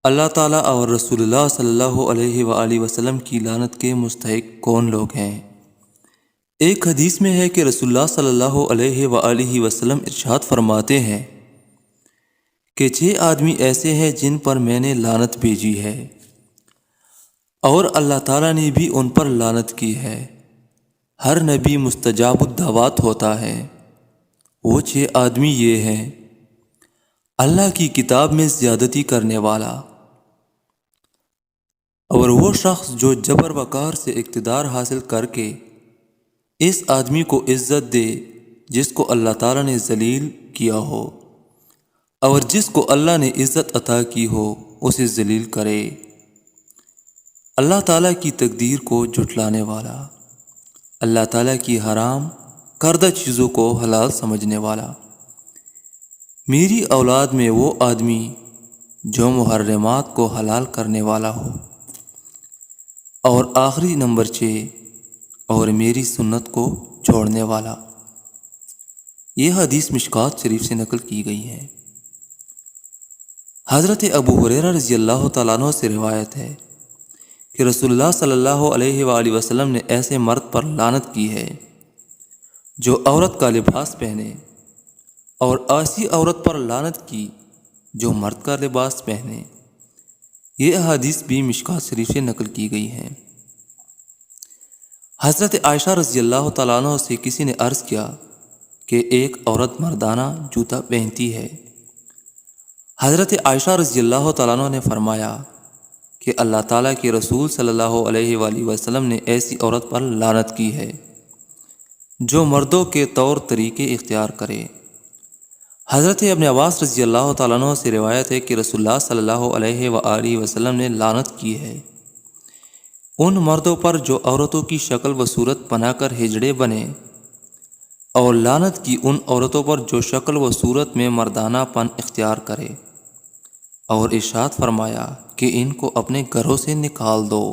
اللہ تعالیٰ اور رسول اللہ صلی اللہ علیہ وآلہ وسلم کی لعنت کے مستحق کون لوگ ہیں؟ ایک حدیث میں ہے کہ رسول اللہ صلی اللہ علیہ وآلہ وسلم ارشاد فرماتے ہیں کہ 6 آدمی ایسے ہیں جن پر میں نے لعنت بھیجی ہے اور اللہ تعالیٰ نے بھی ان پر لعنت کی ہے۔ ہر نبی مستجاب الدعوات ہوتا ہے۔ وہ 6 آدمی یہ ہیں: اللہ کی کتاب میں زیادتی کرنے والا، اور وہ شخص جو جبر وقار سے اقتدار حاصل کر کے اس آدمی کو عزت دے جس کو اللہ تعالیٰ نے ذلیل کیا ہو، اور جس کو اللہ نے عزت عطا کی ہو اسے ذلیل کرے۔ اللہ تعالیٰ کی تقدیر کو جھٹلانے والا، اللہ تعالیٰ کی حرام کردہ چیزوں کو حلال سمجھنے والا۔ میری اولاد میں وہ آدمی جو محرمات کو حلال کرنے والا ہو۔ اور آخری نمبر 6، اور میری سنت کو چھوڑنے والا۔ یہ حدیث مشکات شریف سے نقل کی گئی ہے۔ حضرت ابو ہریرہ رضی اللہ تعالیٰ عنہ سے روایت ہے کہ رسول اللہ صلی اللہ علیہ وآلہ وسلم نے ایسے مرد پر لعنت کی ہے جو عورت کا لباس پہنے، اور ایسی عورت پر لعنت کی جو مرد کا لباس پہنے۔ یہ احادیث بھی مشکات شریف سے نقل کی گئی ہیں۔ حضرت عائشہ رضی اللہ تعالیٰ عنہ سے کسی نے عرض کیا کہ ایک عورت مردانہ جوتا پہنتی ہے۔ حضرت عائشہ رضی اللہ تعالیٰ عنہ نے فرمایا کہ اللہ تعالیٰ کے رسول صلی اللہ علیہ وآلہ وسلم نے ایسی عورت پر لعنت کی ہے جو مردوں کے طور طریقے اختیار کرے۔ حضرت ابن عباس رضی اللہ تعالیٰ عنہ سے روایت ہے کہ رسول اللہ صلی اللہ علیہ وآلہ وسلم نے لعنت کی ہے ان مردوں پر جو عورتوں کی شکل و صورت بنا کر ہجڑے بنے، اور لعنت کی ان عورتوں پر جو شکل و صورت میں مردانہ پن اختیار کرے، اور ارشاد فرمایا کہ ان کو اپنے گھروں سے نکال دو۔